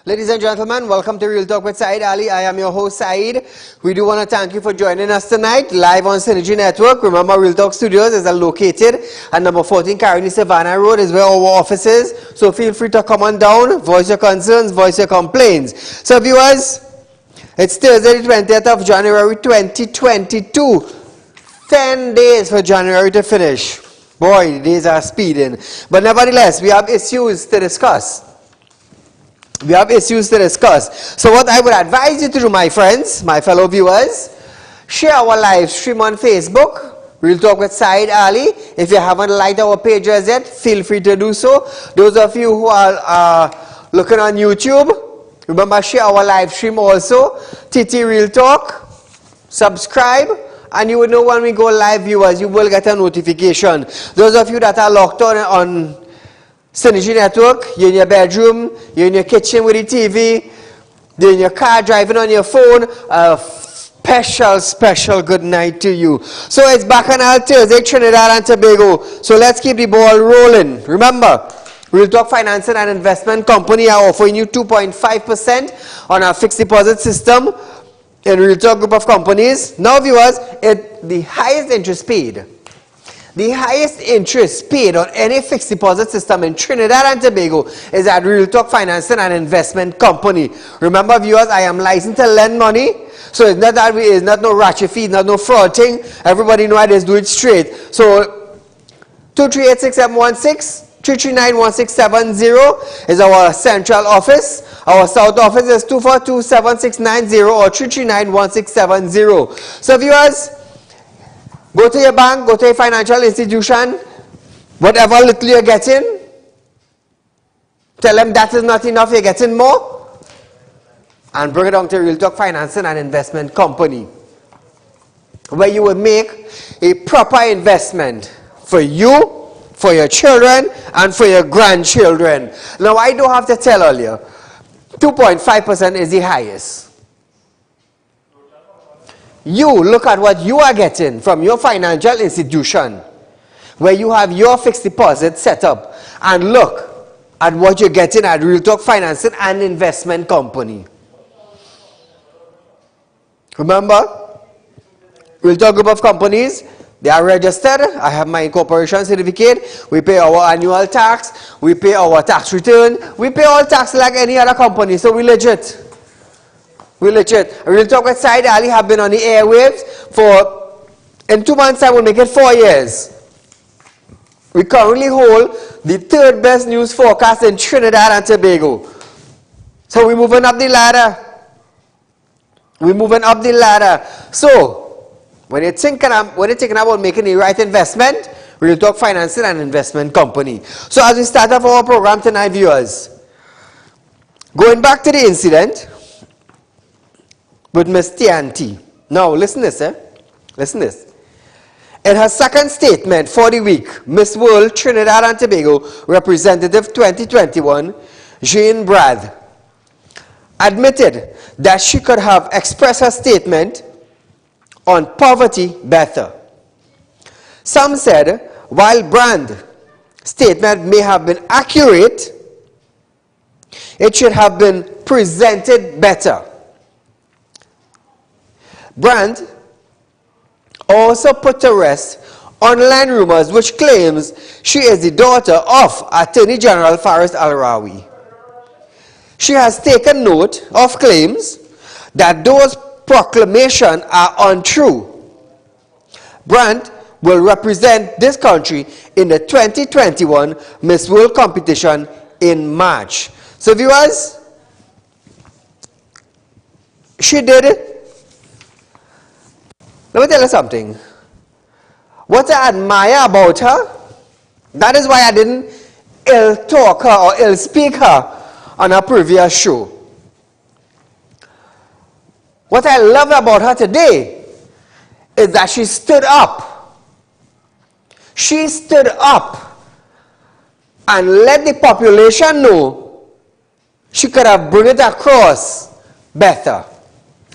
Ladies and gentlemen, welcome to Real Talk with Saieed Ali. I am your host, Saeed. We do want to thank you for joining us tonight, live on Synergy Network. Remember, Real Talk Studios is located at number 14 Caroni Savannah Road, is where our office is. So feel free to come on down, voice your concerns, voice your complaints. So viewers, it's Thursday, the 20th of January 2022. 10 days for January to finish. Boy, the days are speeding. But nevertheless, we have issues to discuss. So what I would advise you to do, my friends, my fellow viewers, share our live stream on Facebook, Real Talk with Saieed Ali. If you haven't liked our pages yet, feel free to do so. Those of you who are looking on YouTube, remember, share our live stream also. TT Real Talk, subscribe, and you will know when we go live, viewers. You will get a notification. Those of you that are locked on Synergy Network, you're in your bedroom, you're in your kitchen with the TV, you're in your car driving on your phone, a special good night to you. So it's Bacchanal Thursday, Trinidad and Tobago. So let's keep the ball rolling. Remember, Real Talk Financing and Investment Company are offering you 2.5% on our fixed deposit system in Real Talk group of companies. Now viewers, the highest interest paid. The highest interest paid on any fixed deposit system in Trinidad and Tobago is at Real Talk Financing and Investment Company. Remember, viewers, I am licensed to lend money. So it's not that it's not no ratchet fee, not no fraud thing. Everybody know I just do it straight. So 2386716, 3391670 is our central office. Our south office is 2427690 or 3391670. So viewers, go to your bank, go to your financial institution, whatever little you're getting, tell them that is not enough, you're getting more, and bring it down to Real Talk Financing and Investment Company, where you will make a proper investment for you, for your children, and for your grandchildren. Now, I don't have to tell earlier, 2.5% is the highest. You look at what you are getting from your financial institution, where you have your fixed deposit set up, and look at what you're getting at Real Talk Financing and Investment Company. Remember, Real Talk group of companies, they are registered. I have my incorporation certificate. We pay our annual tax. We pay our tax return. We pay all tax like any other company. So we legit. Real Talk with Saieed Ali have been on the airwaves for, in 2 months time, we'll make it 4 years. We currently hold the 3rd best news forecast in Trinidad and Tobago. So we're moving up the ladder. So, when you're thinking about making the right investment, Real Talk Financing and Investment Company. So as we start off our program tonight, viewers, going back to the incident with Ms. Tianti. Now, listen this, Listen this. In her second statement for the week, Miss World Trinidad and Tobago Representative 2021, Jean Brad, admitted that she could have expressed her statement on poverty better. Some said, while Brand's statement may have been accurate, it should have been presented better. Brand also put to rest online rumors which claims she is the daughter of Attorney General Faris Al-Rawi. She has taken note of claims that those proclamations are untrue. Brand will represent this country in the 2021 Miss World competition in March. So viewers, she did it. Let me tell you something. What I admire about her, that is why I didn't ill-talk her or ill-speak her on a previous show. What I love about her today is that she stood up. She stood up and let the population know she could have brought it across better.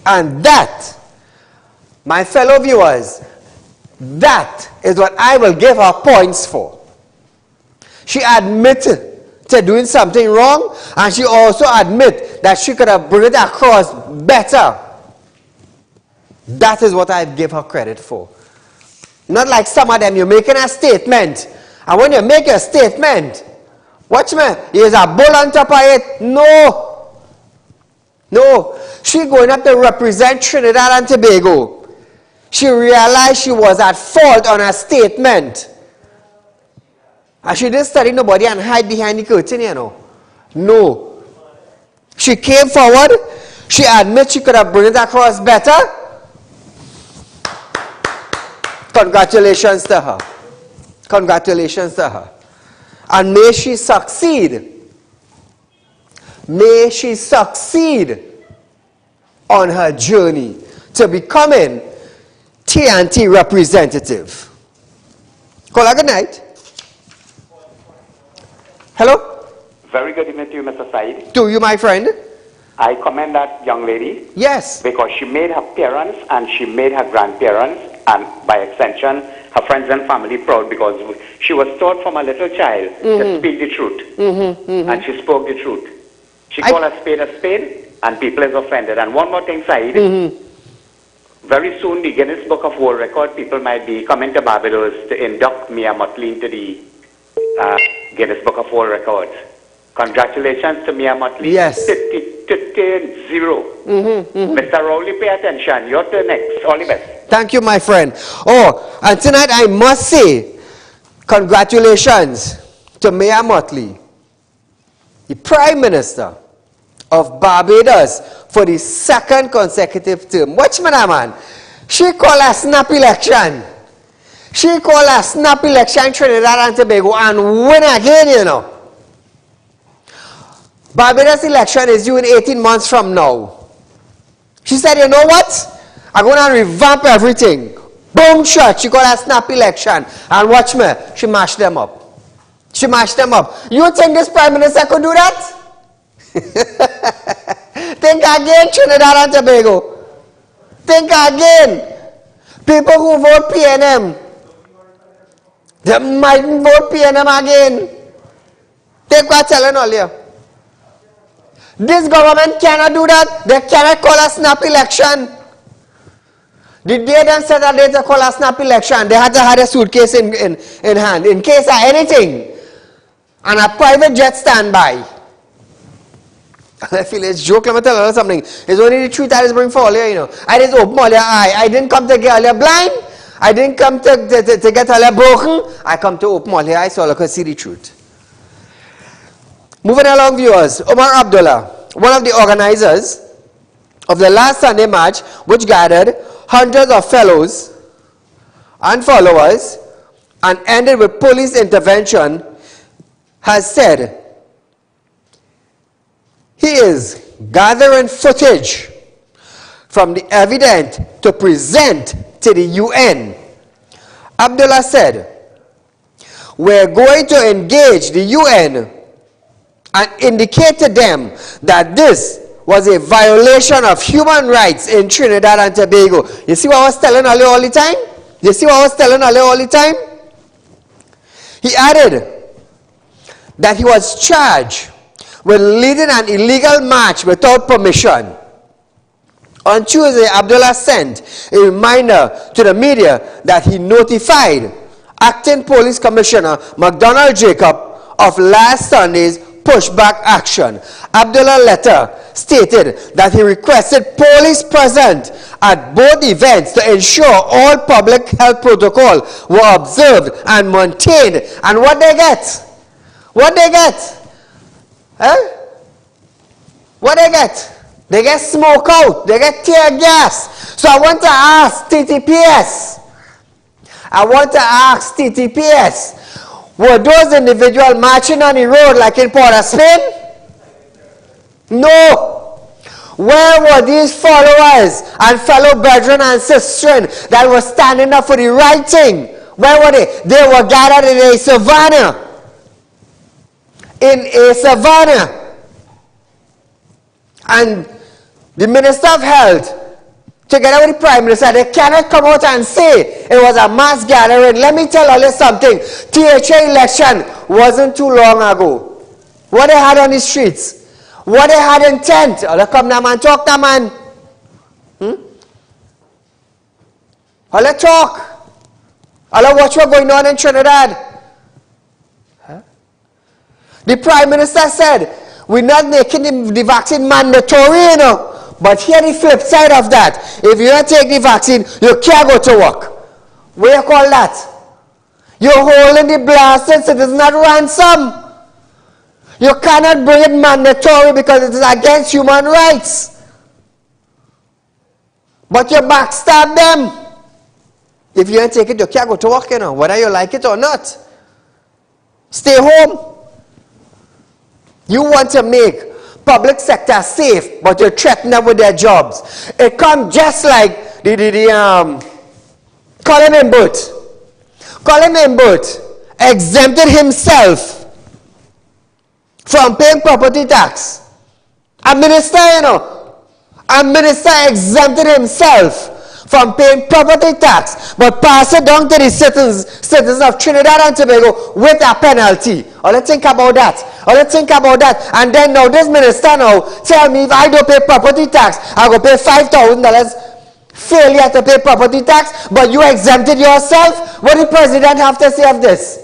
And that, my fellow viewers, that is what I will give her points for. She admitted to doing something wrong, and she also admit that she could have brought it across better. That is what I give her credit for. Not like some of them, you're making a statement, and when you make a statement, watch me, there's a bull on top of it. No, she going up to represent Trinidad and Tobago. She realized she was at fault on her statement. And she didn't study nobody and hide behind the curtain, you know. No. She came forward. She admits she could have brought it across better. Congratulations to her. Congratulations to her. And may she succeed. May she succeed on her journey to becoming TNT representative. Call her good night. Hello? Very good evening to you, Mr. Said. To you, my friend. I commend that young lady. Yes. Because she made her parents and she made her grandparents and by extension her friends and family proud, because she was taught from a little child to speak the truth. And she spoke the truth. She called a spade and people is offended. And one more thing, Said. Very soon the Guinness Book of World Record people might be coming to Barbados to induct Mia Motley into the Guinness Book of World Records. Congratulations to Mia Motley. Yes. 0. Mr. Rowley, pay attention. Your turn next. All the best. Thank you, my friend. Oh, and tonight I must say, congratulations to Mia Motley, the Prime Minister of Barbados, for the second consecutive term. Watch me now, man. She called a snap election. She called a snap election Trinidad and Tobago and win again, you know. Barbados election is due in 18 months from now. She said, you know what? I'm going to revamp everything. Boom, shot. She called a snap election. And watch me. She mashed them up. She mashed them up. You think this Prime Minister could do that? Think again, Trinidad and Tobago. Think again. People who vote PNM, they might vote PNM again. Take what I'm telling all you. This government cannot do that. They cannot call a snap election. The day them said that they to call a snap election, they had to have a suitcase in hand in case of anything. And a private jet standby. I feel it's a joke. Let me tell you something. It's only the truth I just bring for all you, you know. I just open all your eye. I didn't come to get all your blind. I didn't come to get all your broken. I come to open all your eyes so you can see the truth. Moving along, viewers. Omar Abdullah, one of the organizers of the last Sunday march, which gathered hundreds of fellows and followers and ended with police intervention, has said he is gathering footage from the evidence to present to the UN. Abdullah said, we're going to engage the UN and indicate to them that this was a violation of human rights in Trinidad and Tobago. You see what I was telling Ali all the time? You see what I was telling Ali all the time? He added that he was charged with leading an illegal march without permission. On Tuesday, Abdullah sent a reminder to the media that he notified Acting Police Commissioner McDonald Jacob of last Sunday's pushback action. Abdullah's letter stated that he requested police present at both events to ensure all public health protocols were observed and maintained. And what they get? What they get? Huh? What they get? They get smoke out. They get tear gas. So I want to ask TTPS. I want to ask TTPS. Were those individuals marching on the road like in Port of Spain? No. Where were these followers and fellow brethren and sisters that were standing up for the right thing? Where were they? They were gathered in a savannah. In a savannah. And the Minister of Health, together with the Prime Minister, they cannot come out and say it was a mass gathering. Let me tell you something. THA election wasn't too long ago. what they had on the streets, what they had in tent. All come now man, talk now man. All talk. All watch what going on in Trinidad. The Prime Minister said, we're not making the vaccine mandatory, you know. But here the flip side of that. If you don't take the vaccine, you can't go to work. What do you call that? You're holding the blasted citizens at ransom. You cannot bring it mandatory because it is against human rights. But you backstab them. If you don't take it, you can't go to work, you know, whether you like it or not. Stay home. You want to make public sector safe, but you threaten them with their jobs. It comes just like Colin Imbut. Colin Imbut exempted himself from paying property tax. A minister, you know, a minister exempted himself from paying property tax, but pass it down to the citizens of Trinidad and Tobago with a penalty. All you think about that. All you think about that. And then now this minister now tell me if I don't pay property tax, I go pay $5,000 failure to pay property tax, but you exempted yourself. What does the president have to say of this?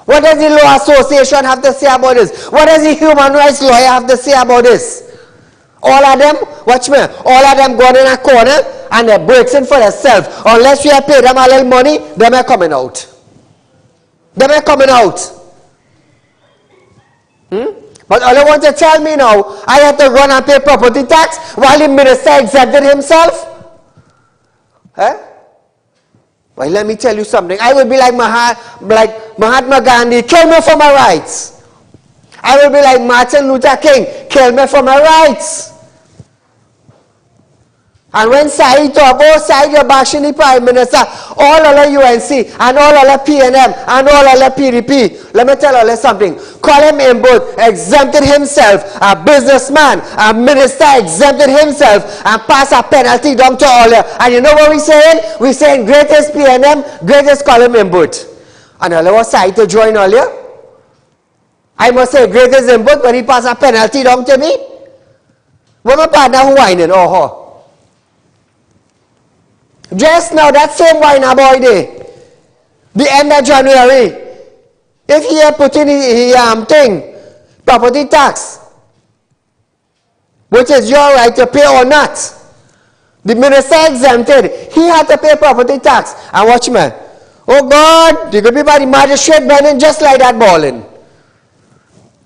What does the Law Association have to say about this? What does the human rights lawyer have to say about this? All of them, watch me, all of them going in a corner and they're breaking for themselves. Unless you have paid them a little money, them are coming out. Them are coming out. But all I want to tell me now, I have to run and pay property tax while the minister exempted himself? Well, let me tell you something. I will be like Mahatma Gandhi, kill me for my rights. I will be like Martin Luther King, kill me for my rights. And when Saieed talk, oh Saieed, you're bashing the Prime Minister, all of the UNC, and all of the PNM, and all of the PDP. Let me tell you something. Colin Imbut exempted himself, a businessman, a minister exempted himself, and passed a penalty down to all of them. And you know what we're saying? We're saying greatest PNM, greatest Colin Imbut. And all was Saieed to join earlier. I must say greatest Imbut when he passed a penalty down to me. What my partner who whining? Oh, ho. Just now, that same whiner boy there, the end of January, if he had put in his thing, property tax, which is your right to pay or not, the minister exempted, he had to pay property tax. And watch me, oh God, you could be by the magistrate burning just like that balling.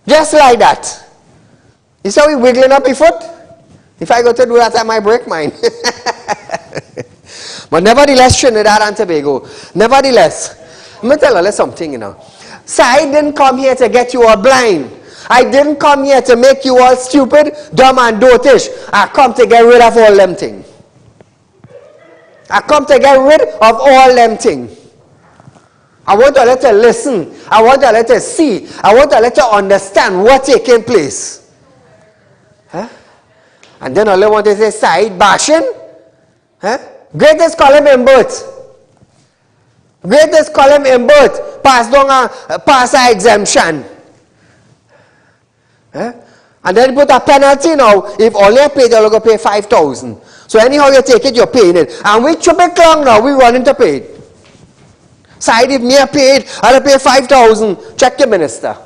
Just like that. You saw we wiggling up his foot? If I go to do that, I might break mine. But nevertheless, Trinidad and Tobago, nevertheless, let me tell you something, you know. So I didn't come here to get you all blind. I didn't come here to make you all stupid, dumb and dotish. I come to get rid of all them things. I come to get rid of all them things. I want to let you listen. I want to let you see. I want to let you understand what's taking place. And then all I want to say, Saieed bashing. Greatest Colin Imbut. Greatest Colin Imbut. Pass a exemption. And then put a penalty now. If all you paid, you're going to pay 5,000. So anyhow you take it, you're paying it. And we chop it long now, we running to pay it. Saieed, if me paid, I'll pay 5,000. Check your minister.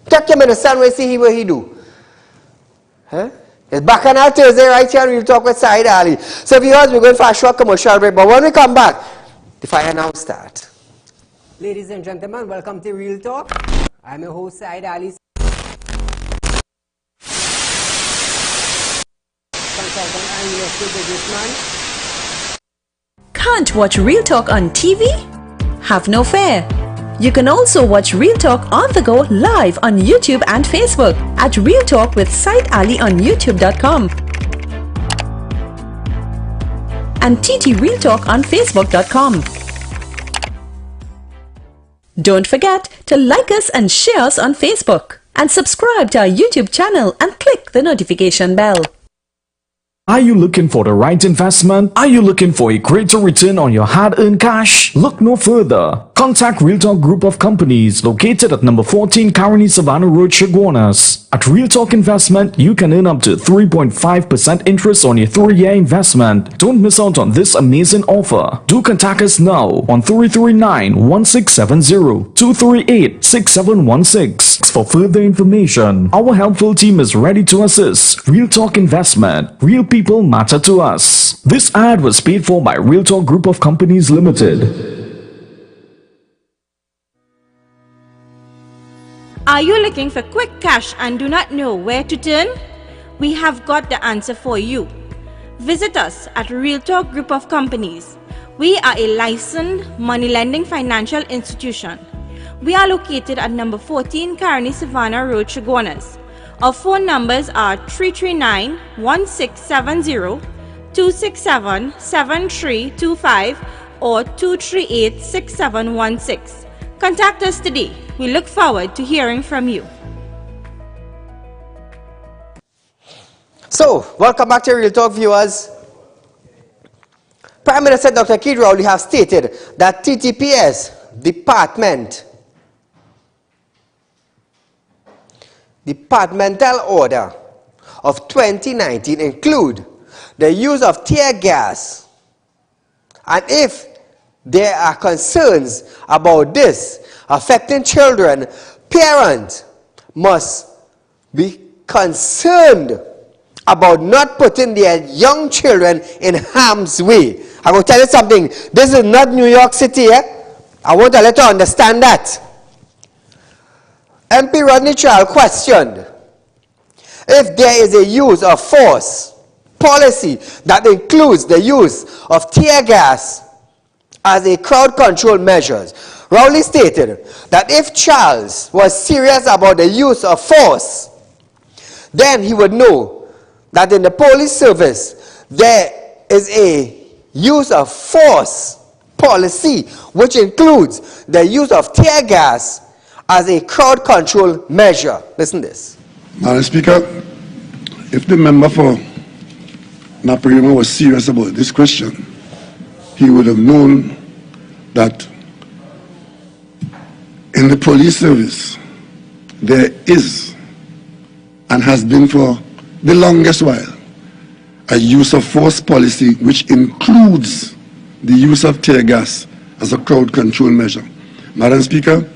Check your minister and we'll see what he do. It's Bacchanal Thursday right here, we'll talk with Saieed Ali. So viewers, we're going for a short commercial break, but when we come back, the fire now start. Ladies and gentlemen, welcome to Real Talk. I'm your host Saieed Ali, consultant and real estate businessman. Can't watch Real Talk on TV? Have no fear. You can also watch Real Talk on the go live on YouTube and Facebook at Real Talk with Saieed Ali on YouTube.com and TT Real Talk on Facebook.com. Don't forget to like us and share us on Facebook and subscribe to our YouTube channel and click the notification bell. Are you looking for the right investment? Are you looking for a greater return on your hard-earned cash? Look no further. Contact Real Talk Group of Companies located at number 14 Caroni Savannah Road, Chaguanas. At Real Talk Investment, you can earn up to 3.5% interest on your 3-year investment. Don't miss out on this amazing offer. Do contact us now on 339-1670, 238-6716 for further information. Our helpful team is ready to assist. Real Talk Investment. Real people matter to us. This ad was paid for by Real Talk Group of Companies Limited. Are you looking for quick cash and do not know where to turn? We have got the answer for you. Visit us at Real Talk Group of Companies. We are a licensed money lending financial institution. We are located at number 14 Caroni Savannah Road, Chaguanas. Our phone numbers are 339-1670, 267-7325 or 238-6716. Contact us today. We look forward to hearing from you. So, welcome back to Real Talk, viewers. Prime Minister Dr. Keith Rowley has stated that TTPS departmental order of 2019 include the use of tear gas, and if there are concerns about this affecting children, parents must be concerned about not putting their young children in harm's way. I will tell you something, this is not New York City. I want to let you understand that. MP Rodney Child questioned if there is a use of force policy that includes the use of tear gas as a crowd control measures. Rowley stated that if Charles was serious about the use of force, then he would know that in the police service there is a use of force policy which includes the use of tear gas as a crowd control measure. Listen to this. Madam Speaker, if the member for Naparima was serious about this question, he would have known that in the police service there is and has been for the longest while a use of force policy which includes the use of tear gas as a crowd control measure. Madam Speaker,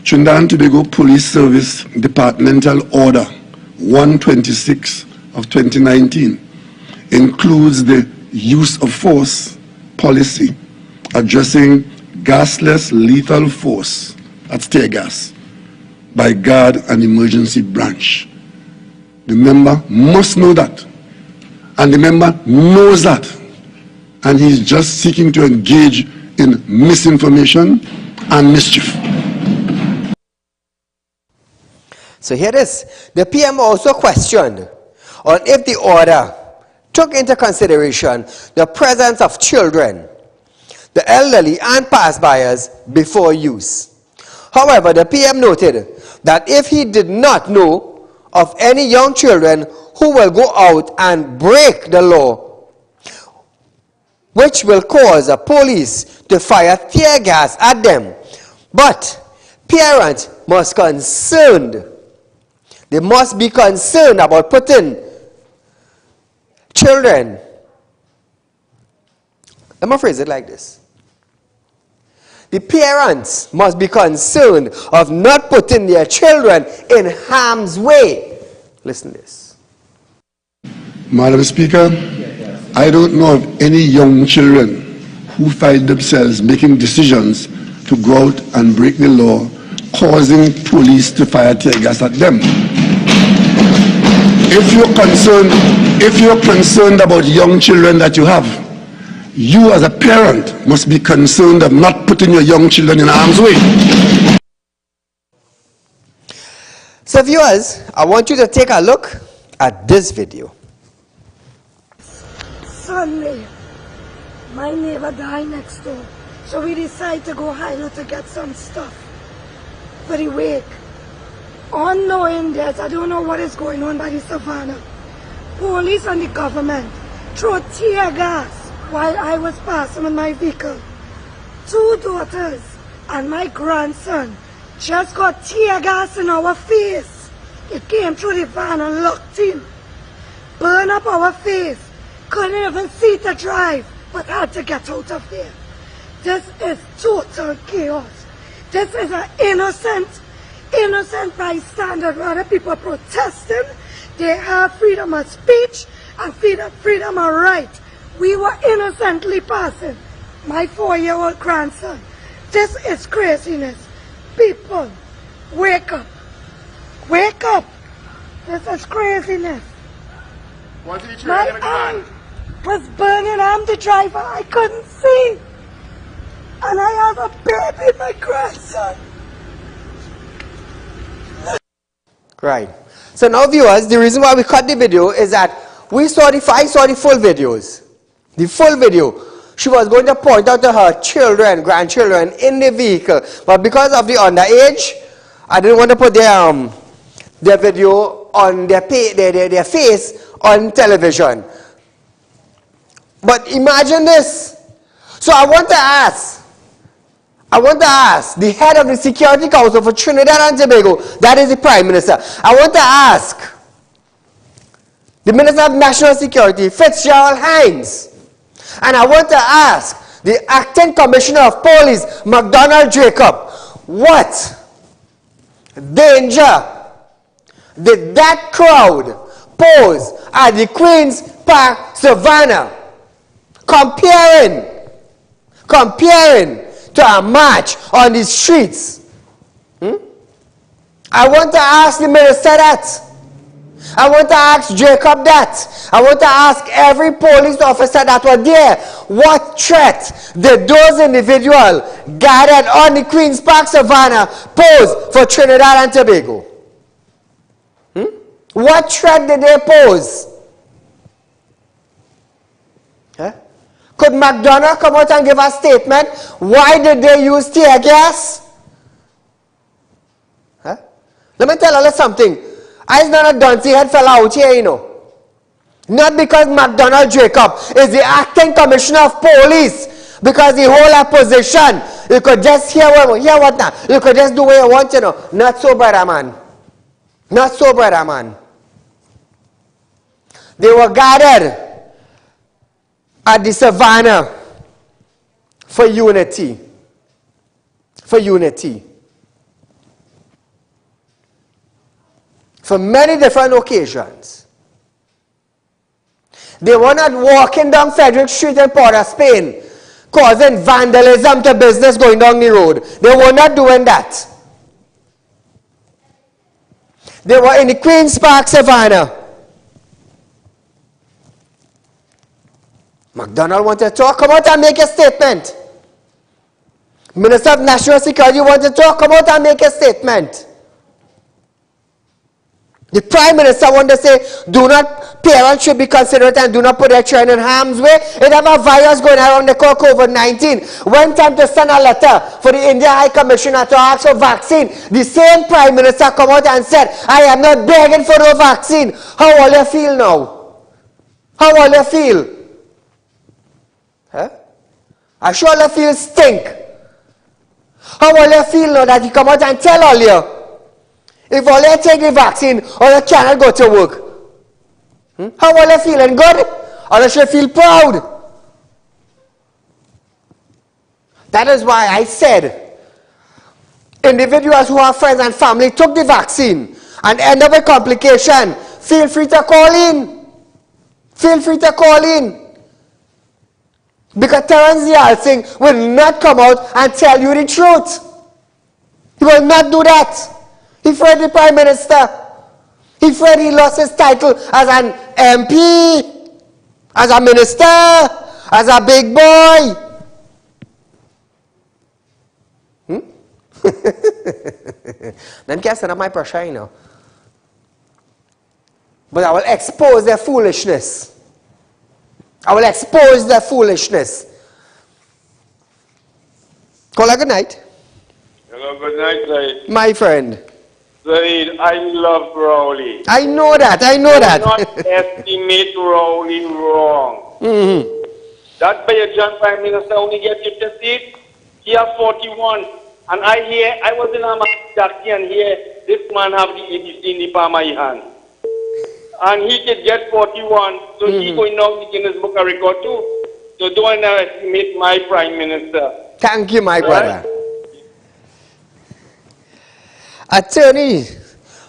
Trinidad and Tobago Police Service Departmental Order 126 of 2019 includes the use of force policy addressing gasless lethal force, that's tear gas, by guard and emergency branch. The member must know that, and the member knows that, and he's just seeking to engage in misinformation and mischief. So here it is. The PM also questioned on if the order took into consideration the presence of children, the elderly and passbyers before use. However, the PM noted that if he did not know of any young children who will go out and break the law, which will cause the police to fire tear gas at them, but parents must be concerned about putting children, let me phrase it like this. The parents must be concerned of not putting their children in harm's way. Listen to this. Madam Speaker, I don't know of any young children who find themselves making decisions to go out and break the law, causing police to fire tear gas at them. If you're concerned about young children that you have, you as a parent must be concerned of not putting your young children in harm's way. So viewers, I want you to take a look at this video. Sunday, my neighbor died next door, so we decided to go higher to get some stuff for the wake. Unknowing that, I don't know what is going on by the savannah, police and the government threw tear gas while I was passing in my vehicle. 2 daughters and my grandson just got tear gas in our face. It came through the van and locked in. Burn up our face. Couldn't even see to drive, but had to get out of there. This is total chaos. This is an innocent bystander. Rather people protesting. They have freedom of speech and freedom of right. We were innocently passing. My 4-year-old grandson. This is craziness. People, wake up. Wake up. This is craziness. My eye was burning. I'm the driver. I couldn't see. And I have a baby, my grandson. Right. So now viewers, the reason why we cut the video is that I saw the full videos. The full video. She was going to point out to her children, grandchildren in the vehicle. But because of the underage, I didn't want to put their video on their face on television. But imagine this. So I want to ask the head of the Security Council for Trinidad and Tobago, that is the Prime Minister. I want to ask the Minister of National Security, Fitzgerald Hines, and I want to ask the Acting Commissioner of Police, McDonald Jacob, what danger did that crowd pose at the Queen's Park Savannah, comparing to a march on the streets? I want to ask the minister that. I want to ask Jacob that. I want to ask every police officer that were there, what threat did those individuals gathered on the Queen's Park Savannah pose for Trinidad and Tobago? What threat did they pose? Could McDonald come out and give a statement? Why did they use tear gas? Let me tell you something. I not a dunce head fella out here, you know. Not because McDonald Jacob is the Acting Commissioner of Police, because he hold a position. You could just hear what now. You could just do what you want, you know. Not so, brother man. Not so, brother man. They were gathered at the Savannah for unity. For unity. For many different occasions. They were not walking down Frederick Street in Port of Spain, causing vandalism to business going down the road. They were not doing that. They were in the Queen's Park Savannah. McDonald wanted to talk, come out and make a statement. Minister of National Security wanted to talk, come out and make a statement. The Prime Minister wanted to say, parents should be considerate and do not put their children in harm's way. It have a virus going around they call COVID-19. When time to send a letter for the India High Commissioner to ask for vaccine, the same Prime Minister come out and said, I am not begging for no vaccine. How will you feel now? How will you feel? I sure you feel stink. How will you feel now that you come out and tell all you, if all you take the vaccine or you cannot go to work? How will you feeling good? Or you should feel proud? That is why I said, individuals who have friends and family took the vaccine and end up with complication, feel free to call in. Feel free to call in. Because Terence Yalsing will not come out and tell you the truth. He will not do that. He afraid the Prime Minister. He afraid he lost his title as an MP, as a minister, as a big boy. Then can't stand up my pressure, you know. But I will expose their foolishness. I will expose their foolishness. Call her good night. Hello, good night, Said. My friend. Said, I love Rowley. I know that. I know Do that. not estimate Rowley wrong. That Bayajan Prime Minister only gets 50 seats. He has 41. And I was in Amaki and here, this man have the ABC in the palm of his hand. And he could get 41. So he going now in the Guinness Book of Record too. So don't underestimate my Prime Minister. Thank you, my brother. Attorney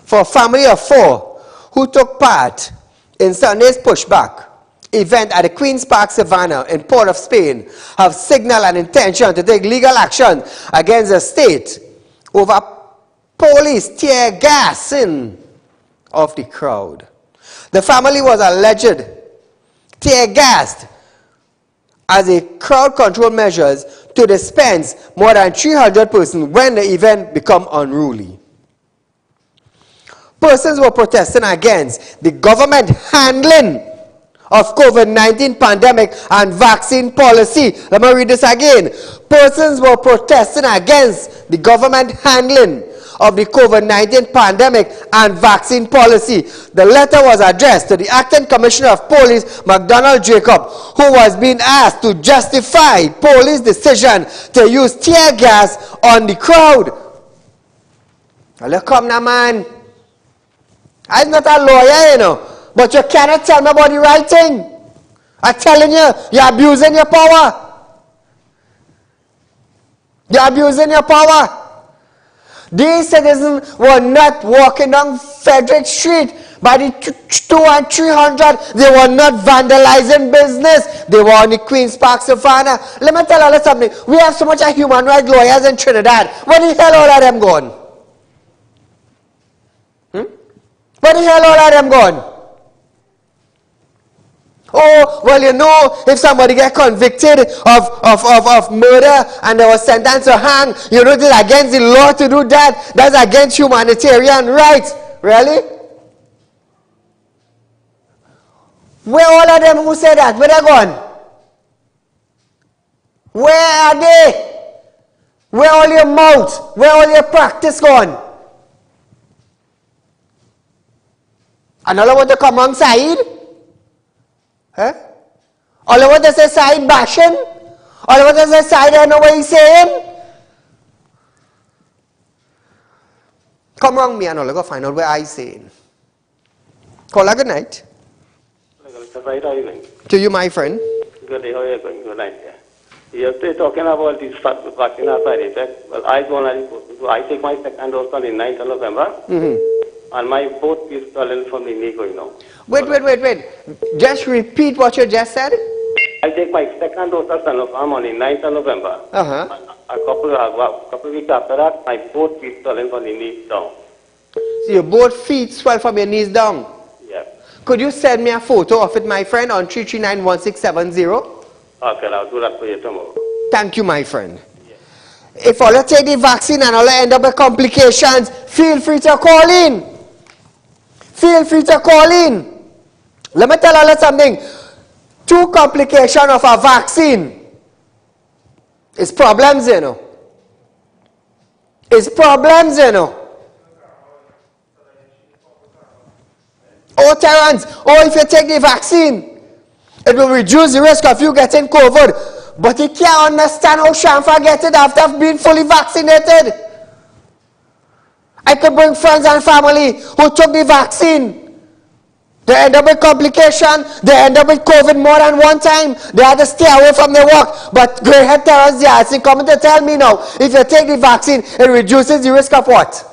for a family of 4 who took part in Sunday's pushback event at the Queen's Park Savannah in Port of Spain have signaled an intention to take legal action against the state over police tear gassing of the crowd. The family was alleged tear gassed as a crowd control measures to dispense more than 300 persons when the event became unruly. Persons were protesting against the government handling of COVID-19 pandemic and vaccine policy. Let me read this again. Persons were protesting against the government handling of the COVID-19 pandemic and vaccine policy. The letter was addressed to the Acting Commissioner of Police, McDonald Jacob, who was being asked to justify police decision to use tear gas on the crowd. Now, come now, man. I'm not a lawyer, you know, but you cannot tell me about the right thing. I'm telling you, you're abusing your power. You're abusing your power. These citizens were not walking down Frederick Street by the 200 and 300. They were not vandalizing business. They were on the Queen's Park Savannah. Let me tell you something. We have so much of human rights lawyers in Trinidad. Where the hell all of them gone? Where the hell all of them gone? Oh, well, you know, if somebody get convicted of murder and they were sentenced to hang, you know, it's against the law to do that. That's against humanitarian rights. Really? Where all of them who said that? Where they gone? Where are they? Where all your mouth? Where all your practice gone? Another want to come on Saieed? Huh? All of what they say Saieed bashing? All of what they say Saieed, I know what he's saying? Come wrong me and I'll go find out what I'm saying. Call a good night. To you, my friend. Good day, how are you going? Good night. You're talking about this vaccine side effect. Well, I take my second dose on the 9th of November. And my both is stolen from the knee going now. Wait. Just repeat what you just said. I take my second dose of Sinopharm on the 9th of November. A couple of weeks after that, my both is stolen from the knees down. So your both feet swell from your knees down? Yeah. Could you send me a photo of it, my friend, on 3391670? Okay, I'll do that for you tomorrow. Thank you, my friend. Yeah. If all you take the vaccine and all you end up with complications, feel free to call in. Feel free to call in. Let me tell you something. 2 complications of a vaccine is problems, you know. It's problems, you know. Oh, Terrence, if you take the vaccine, it will reduce the risk of you getting COVID. But you can't understand how Shamfa get it after being fully vaccinated. I could bring friends and family who took the vaccine. They end up with complications. They end up with COVID more than one time. They had to stay away from their work. But Grey Head Terrence, they are coming to tell me now, if you take the vaccine, it reduces the risk of what?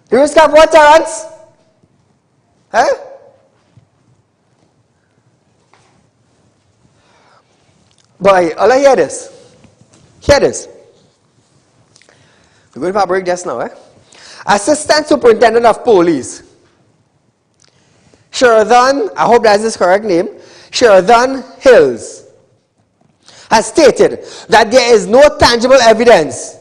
The risk of what, Terrence? Huh? Boy, all I hear this. Hear this. We're going for a break just now, Assistant Superintendent of Police, Sheridan, I hope that's his correct name, Sheridan Hills, has stated that there is no tangible evidence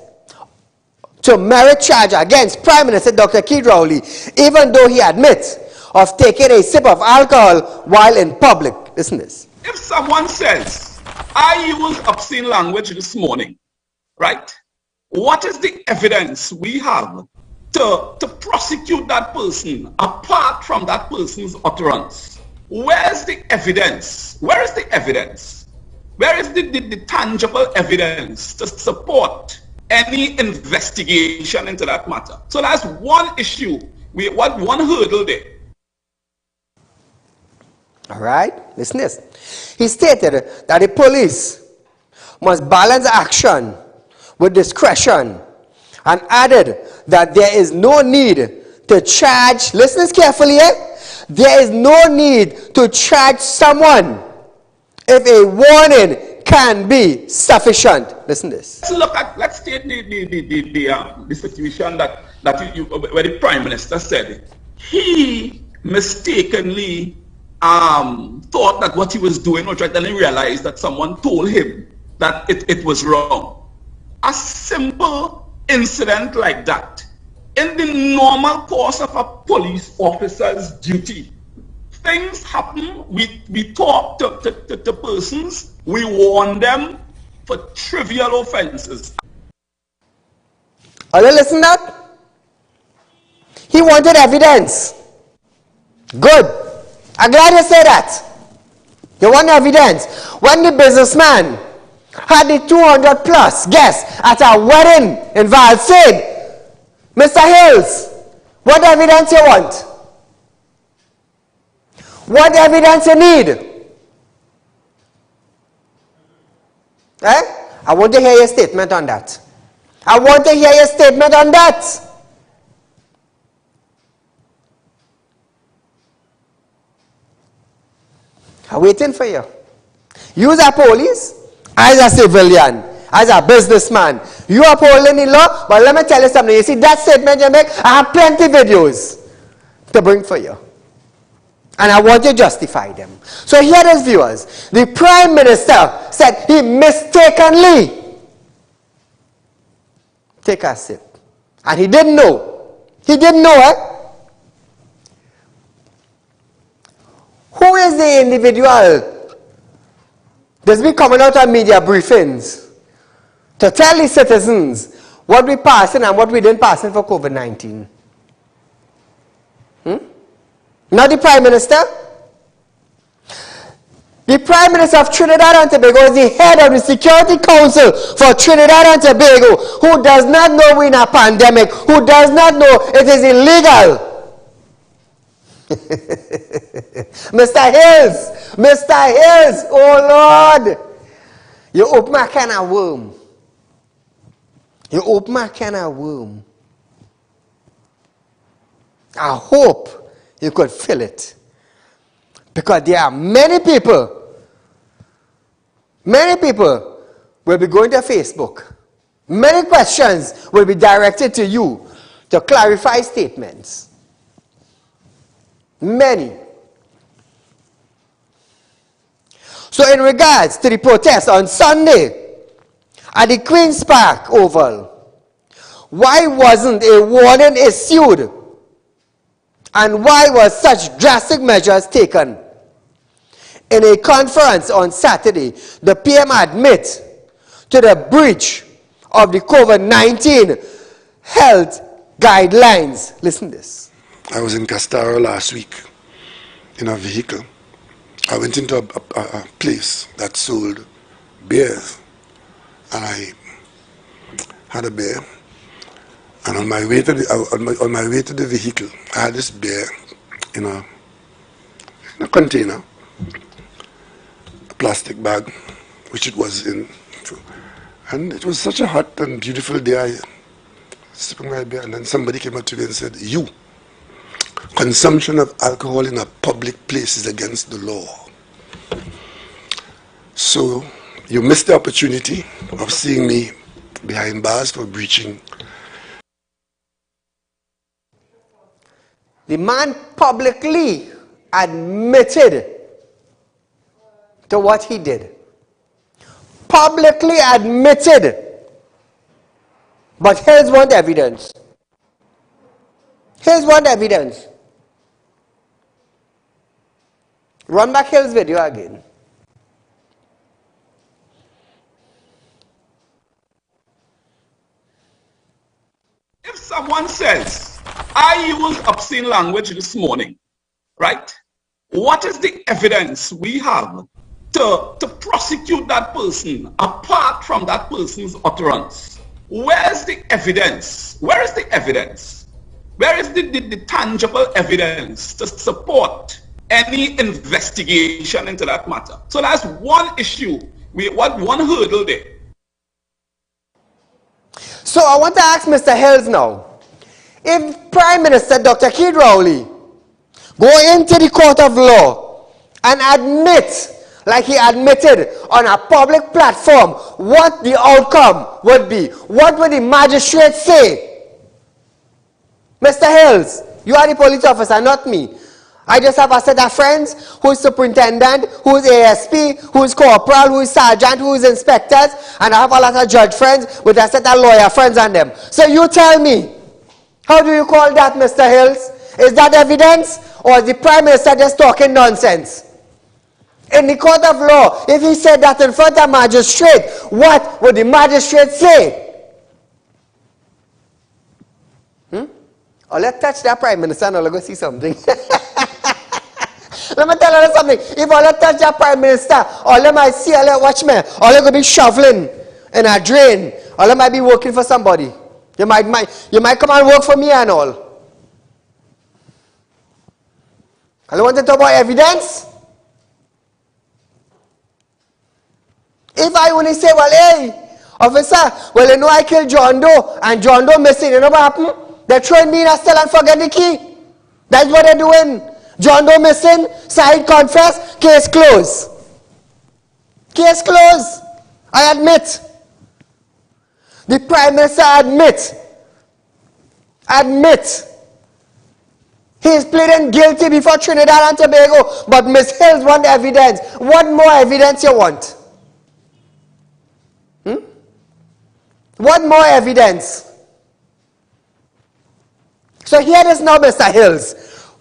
to merit charge against Prime Minister Dr. Keith Rowley, even though he admits of taking a sip of alcohol while in public. Listen to this. If someone says, I used obscene language this morning, right? What is the evidence we have to prosecute that person apart from that person's utterance? Where's the evidence? Where is the evidence? Where is the tangible evidence to support any investigation into that matter? So that's one issue. One hurdle there. All right, listen to this. He stated that the police must balance action with discretion and added that there is no need to charge, listen carefully, there is no need to charge someone if a warning can be sufficient. Listen to this. Let's take the situation that where the Prime Minister said he mistakenly thought that what he was doing was right, and then realized that someone told him that it was wrong. A simple incident like that, in the normal course of a police officer's duty, things happen. We talk to persons, we warn them for trivial offenses. Are you listening to that? He wanted evidence. Good. I'm glad you say that. You want evidence. When the businessman had the 200 plus guests at a wedding in Valsaid, Mr. Hills, what evidence you want? What evidence you need? I want to hear your statement on that. I want to hear your statement on that. I'm waiting for you. You as a police, as a civilian, as a businessman, you are upholding the law, but let me tell you something. You see that statement you make, I have plenty of videos to bring for you. And I want you to justify them. So here it is, viewers. The Prime Minister said he mistakenly take a sip. And he didn't know. He didn't know, Who is the individual that's been coming out on media briefings to tell the citizens what we passing and what we didn't passing for COVID-19? Not the Prime Minister. The Prime Minister of Trinidad and Tobago is the head of the Security Council for Trinidad and Tobago, who does not know we're in a pandemic, who does not know it is illegal. Mr. Hills, oh Lord, you open a can of worm. You open a can of worm. I hope you could fill it. Because there are many people will be going to Facebook. Many questions will be directed to you to clarify statements. Many. So in regards to the protest on Sunday at the Queen's Park Oval, why wasn't a warning issued? And why were such drastic measures taken? In a conference on Saturday, the PM admit to the breach of the COVID-19 health guidelines. Listen to this. I was in Castaro last week in a vehicle. I went into a place that sold beers, and I had a beer. And on my way to the vehicle, I had this beer in a container, a plastic bag, which it was in. And it was such a hot and beautiful day. I was sipping my beer, and then somebody came up to me and said, "You, consumption of alcohol in a public place is against the law. So you missed the opportunity of seeing me behind bars for breaching." The man publicly admitted to what he did. Publicly admitted. But here's one evidence. Here's one evidence. Run back Hill's video again. If someone says, I used obscene language this morning, right? What is the evidence we have to prosecute that person apart from that person's utterance? Where's the evidence? Where is the evidence? Where is the tangible evidence to support any investigation into that matter? So that's one issue, one hurdle there. So I want to ask Mr. Hills now, if Prime Minister Dr. Keith Rowley go into the court of law and admit, like he admitted on a public platform, what the outcome would be, what would the magistrate say? Mr. Hills, you are the police officer, not me. I just have a set of friends who is superintendent, who is ASP, who is corporal, who is sergeant, who is inspectors, and I have a lot of judge friends with a set of lawyer friends and them. So you tell me, how do you call that, Mr. Hills? Is that evidence, or is the Prime Minister just talking nonsense? In the court of law, if he said that in front of a magistrate, what would the magistrate say? Or let's touch that Prime Minister and I'll go see something. Let me tell you something. If I touch that Prime Minister, or let me see, watch me, or let go be shoveling in a drain, or let might be working for somebody. You might come and work for me and all. I want to talk about evidence. If I only say, well, hey, officer, well, you know I killed John Doe, and John Doe missing, you know what happened? They're throwing me in a cell and forget the key. That's what they're doing. John Doe missing, Saieed confess, case closed. Case closed. I admit. The Prime Minister admit. He is pleading guilty before Trinidad and Tobago, but Ms. Hills want evidence. What more evidence you want? What more evidence? So here it is now, Mr. Hills.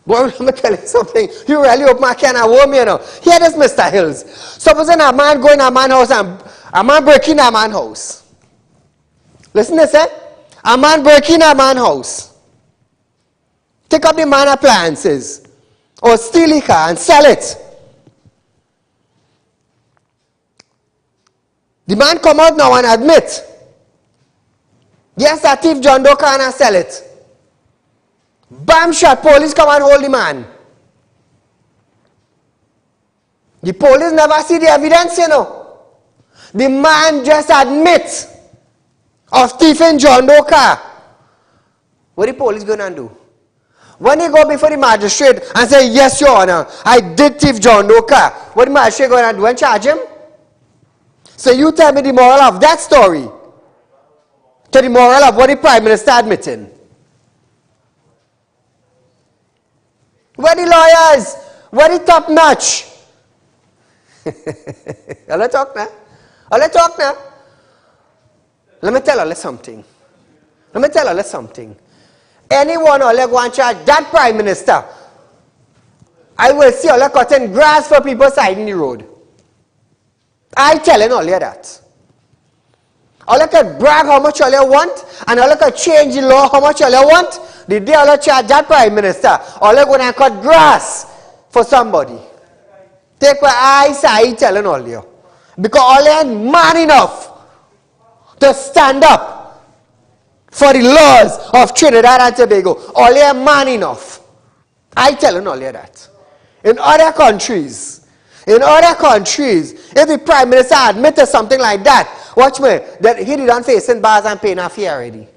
Well, let me tell you something. You really open my can of worm, you know. Here it is, Mr. Hills. Supposing a man go in a man's house and a man break in a man's house. Listen to this, a man break in a man's house. Take up the man appliances. Or steal the car and sell it. The man come out now and admit. Yes, that thief John Doe can't sell it. Bam shot, police come and hold the man. The police never see the evidence, you know. The man just admits of thieving John Doe car. What the police going to do? When he go before the magistrate and say, yes, your honor, I did thief John Doe car, what the magistrate going to do and charge him? So you tell me the moral of that story to the moral of what the Prime Minister admitting. Where the lawyers? Where the top notch? Let's talk now. Let's talk now. Let me tell you something. Anyone who go and charge that Prime Minister, I will see all cutting grass for people siding the road. I telling all you that. All can brag how much all you want, and all can change the law how much all you want. The day all charge that Prime Minister, all you going to cut grass for somebody. Take what I say, telling all you. Because all you ain't man enough to stand up for the laws of Trinidad and Tobago. All you ain't man enough. I telling all you that. In other countries, if the Prime Minister admitted something like that, watch me, that he didn't facing bars and paying a fee already.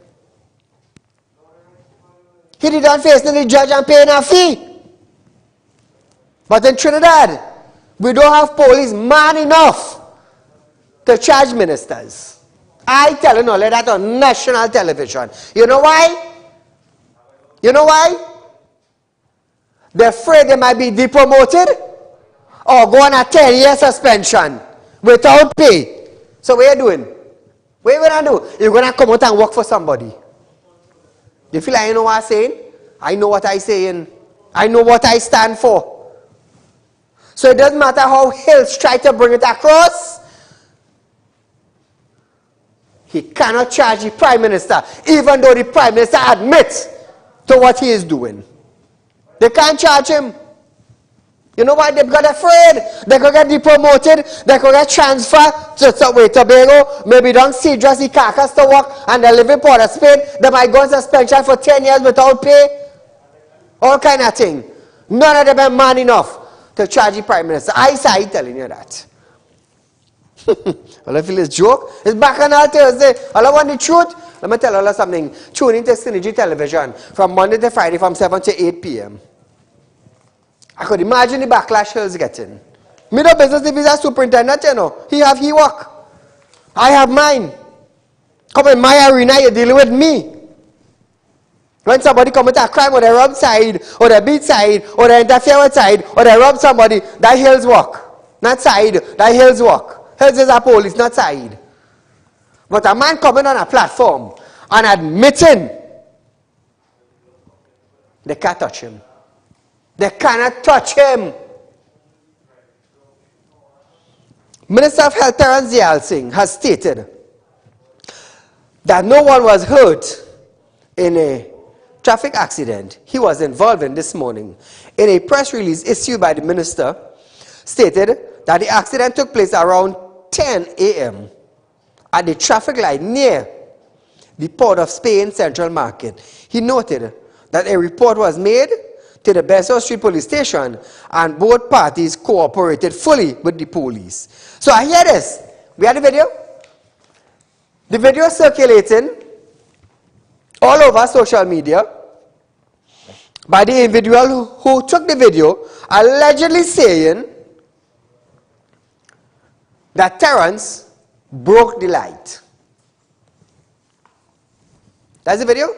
He didn't facing the judge and paying a fee. But in Trinidad, we don't have police man enough to charge ministers. I telling all that on national television. You know why? They're afraid they might be depromoted or go on a 10-year suspension without pay. So what are you doing? What are you going to do? You're going to come out and work for somebody. You feel like you know what I'm saying? I know what I'm saying. I know what I stand for. So it doesn't matter how Hills try to bring it across. He cannot charge the Prime Minister, even though the Prime Minister admits to what he is doing. They can't charge him. You know why? They got afraid. They could get depromoted. They could get transferred to Tobago, maybe down Cedras, Carcass to work, and they live in Port of Spain. They might go on suspension for 10 years without pay. All kind of thing. None of them are man enough to charge the Prime Minister. I say telling you that. All I feel is joke. It's back on all Thursday. All I want the truth. Let me tell you something. Tune into Synergy Television from Monday to Friday from 7 to 8 p.m. I could imagine the backlash he's getting. Me no business if he's a superintendent, you know. He work. I have mine. Come in my arena, you're dealing with me. When somebody commit a crime or they rob side, or they beat side, or they interfere with side, or they rob somebody, that Hills work. Not side, that Hills work. Hills is a police, not side. But a man coming on a platform and admitting they can't touch him. They cannot touch him. Minister of Health Terence Singh has stated that no one was hurt in a traffic accident he was involved in this morning. In a press release issued by the minister, stated that the accident took place around 10 a.m. at the traffic light near the Port of Spain Central Market. He noted that a report was made to the Besson Street Police Station and both parties cooperated fully with the police. So I hear this. We had the video. The video circulating all over social media by the individual who took the video, allegedly saying that Terence broke the light. That's the video?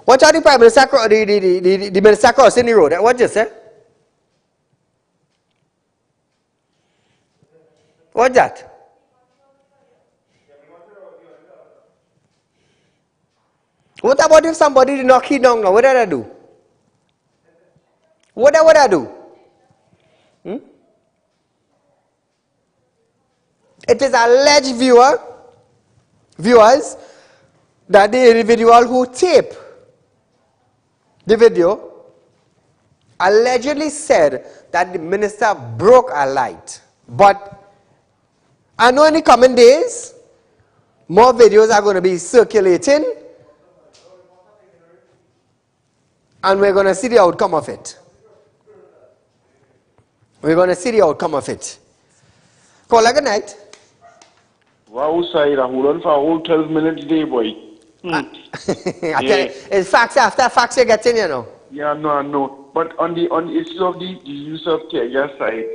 What are the Prime Minister, the Minister crossing the road? What just say? What's that? What about if somebody knock he down now? What did I do? What would I do? It is alleged viewers that the individual who taped the video allegedly said that the minister broke a light. But I know in the coming days, more videos are going to be circulating and we're going to see the outcome of it. We're going to see the outcome of it. Call good night. Wow, Saieed, hold on for a whole 12 minutes day, boy. I tell you, it's facts after facts you're getting, you know. Yeah, no. But on the issue of the use of tear gas side,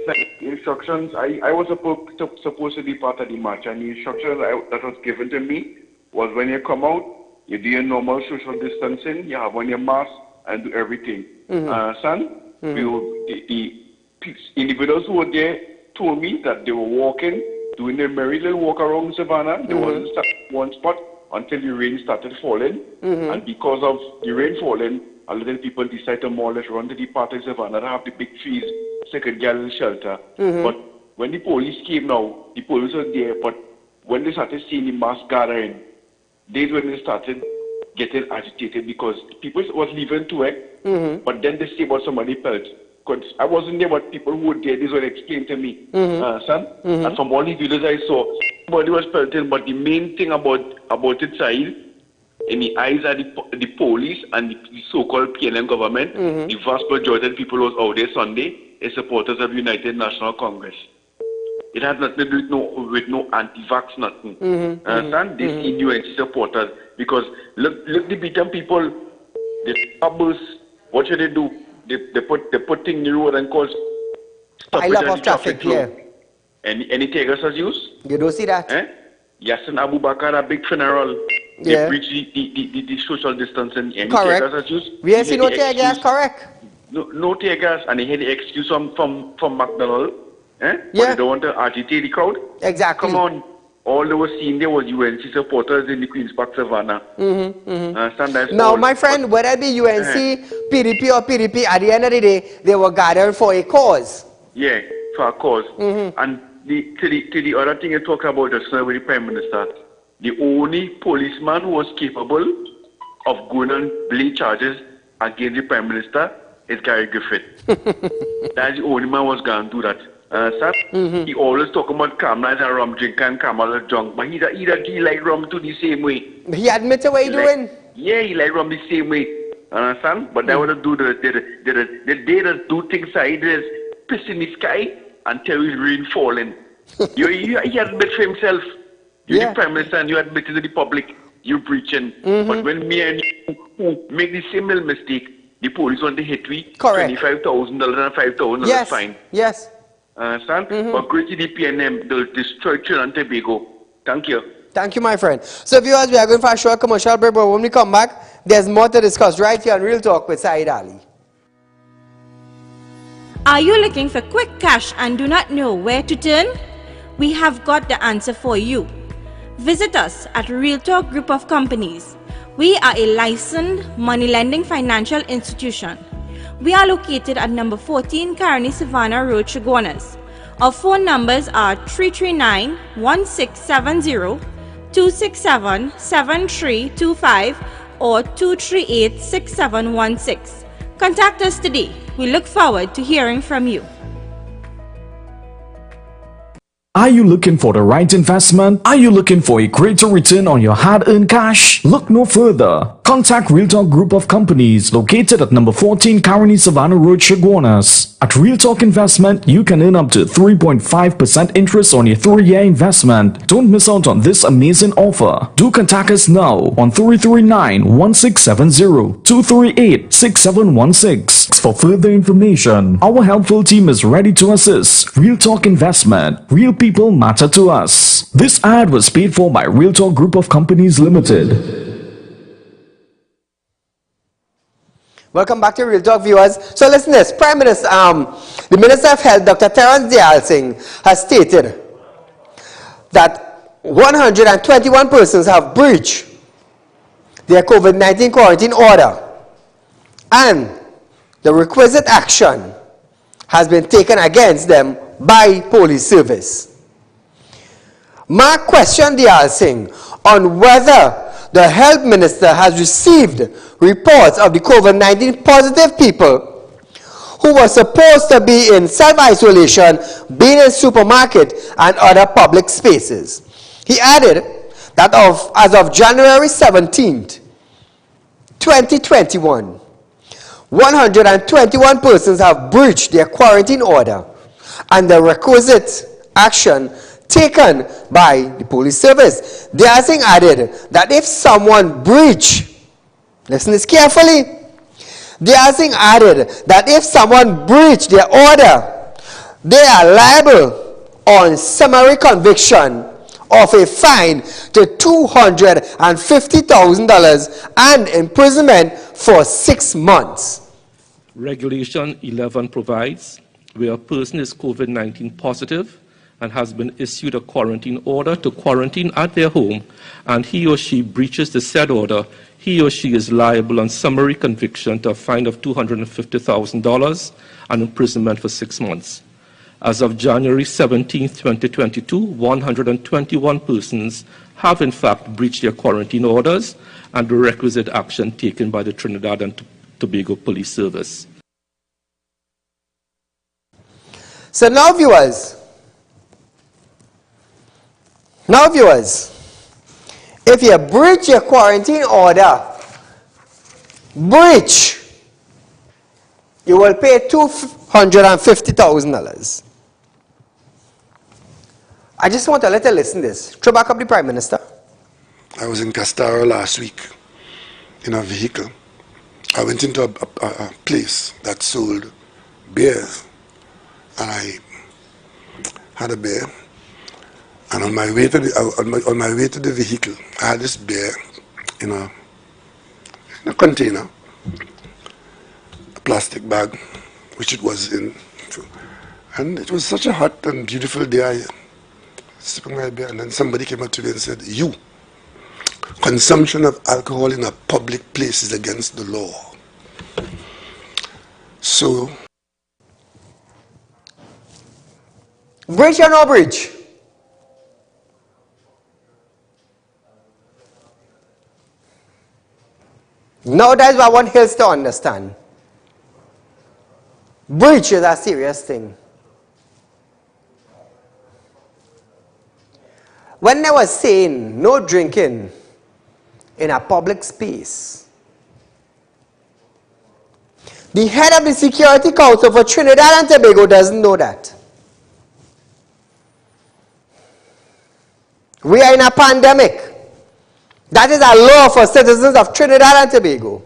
instructions, I was supposed to be part of the march, and the instructions that was given to me was when you come out, you do your normal social distancing, you have on your mask, and do everything. Son, the individuals who were there told me that they were walking, doing their merry little walk around Savannah. They wasn't stuck in one spot until the rain started falling. And because of the rain falling, a lot of people decided to more or less run to the part of Savannah to have the big trees so they could get a little shelter. But when the police came now, the police were there, but when they started seeing the mass gathering, that's when they started getting agitated because people was leaving to it, but then they say about somebody felt. Because I wasn't there, but people who were there, this was explained to me, son. And from all the videos I saw, somebody was pelting, but the main thing about it, Saieed, in the eyes of the police and the so-called PLM government, the vast majority of people who was out there Sunday is supporters of United National Congress. It has nothing to do with no anti-vax, nothing. Understand? These UNC supporters, because look the beaten people, the bubbles, what should they do? They put things in the road and cause pile up of traffic, yeah. Any tear gas used? You don't see that? Yassin Abu Bakr, a big funeral. They preach the social distancing. Any tear gas used? We ain't seen no tear gas, correct? No tear gas, and they had the excuse from McDonald's. But they don't want to agitate the crowd. Exactly. Come on. all they were seeing there was UNC supporters in the Queen's Park Savannah. Now, my friend, whether it be UNC, PDP or PDP, at the end of the day, they were gathered for a cause. Yeah, for a cause. And to the other thing you talk about just now with the Prime Minister, the only policeman who was capable of going on bring charges against the Prime Minister is Gary Griffith. That's the only man who was going to do that. He always talk about Kamala as a rum drinker and Kamala drunk, but he like rum too the same way. He admitted what he doing? Yeah, he like rum the same way. Understand? But they want to do they just do things like this, piss in the sky and tell you rain falling. He admit for himself. You're the Prime Minister and you admit to the public you're preaching. But when me and you who make the same little mistake, the police want to hit we $25,000 and $5,000 fine. Yes. Understand? But great GDP and them, they'll destroy Trinidad and Tobago. Thank you. Thank you, my friend. So, viewers, we are going for a short commercial break, but when we come back, there's more to discuss right here on Real Talk with Saieed Ali. Are you looking for quick cash and do not know where to turn? We have got the answer for you. Visit us at Real Talk Group of Companies. We are a licensed money lending financial institution. We are located at number 14 Caroni Savannah Road, Chaguanas. Our phone numbers are 339-1670, 267-7325 or 238-6716. Contact us today. We look forward to hearing from you. Are you looking for the right investment? Are you looking for a greater return on your hard-earned cash? Look no further. Contact Real Talk Group of Companies located at number 14 Caroni Savannah Road, Chaguanas. At Real Talk Investment, you can earn up to 3.5% interest on your 3-year investment. Don't miss out on this amazing offer. Do contact us now on 339-1670, 238-6716. For further information, our helpful team is ready to assist. Real Talk Investment. Real people matter to us. This ad was paid for by Real Talk Group of Companies Limited. Welcome back to Real Talk, viewers. So listen to this. Prime Minister, the Minister of Health, Dr. Terence Dayal Singh, has stated that 121 persons have breached their COVID-19 quarantine order and the requisite action has been taken against them by police service. Mark questioned Dayal Singh on whether the health minister has received reports of the COVID-19 positive people who were supposed to be in self-isolation, being in supermarket and other public spaces. He added that as of January 17th, 2021, 121 persons have breached their quarantine order and the requisite action taken by the police service. Dayal Singh added that if someone breach, listen to this carefully, Dayal Singh added that if someone breach their order, they are liable on summary conviction of a fine to $250,000 and imprisonment for 6 months. Regulation 11 provides where a person is COVID-19 positive and has been issued a quarantine order to quarantine at their home, and he or she breaches the said order, he or she is liable on summary conviction to a fine of $250,000 and imprisonment for 6 months. As of January 17, 2022, 121 persons have in fact breached their quarantine orders and the requisite action taken by the Trinidad and Tobago Police Service. So now viewers, if you breach your quarantine order, you will pay $250,000. I just want to let you listen to this. Throw back up the Prime Minister. I was in Castaro last week in a vehicle. I went into a place that sold beers, and I had a beer. And on my way to the vehicle, I had this beer in a container, a plastic bag, which it was in. And it was such a hot and beautiful day. sipping my beer, and then somebody came up to me and said, "You, consumption of alcohol in a public place is against the law." So, Breach or no breach? Now that's what I want Hills to understand. Breach is a serious thing. When they were saying no drinking in a public space, the head of the Security Council for Trinidad and Tobago doesn't know that. We are in a pandemic. That is a law for citizens of Trinidad and Tobago.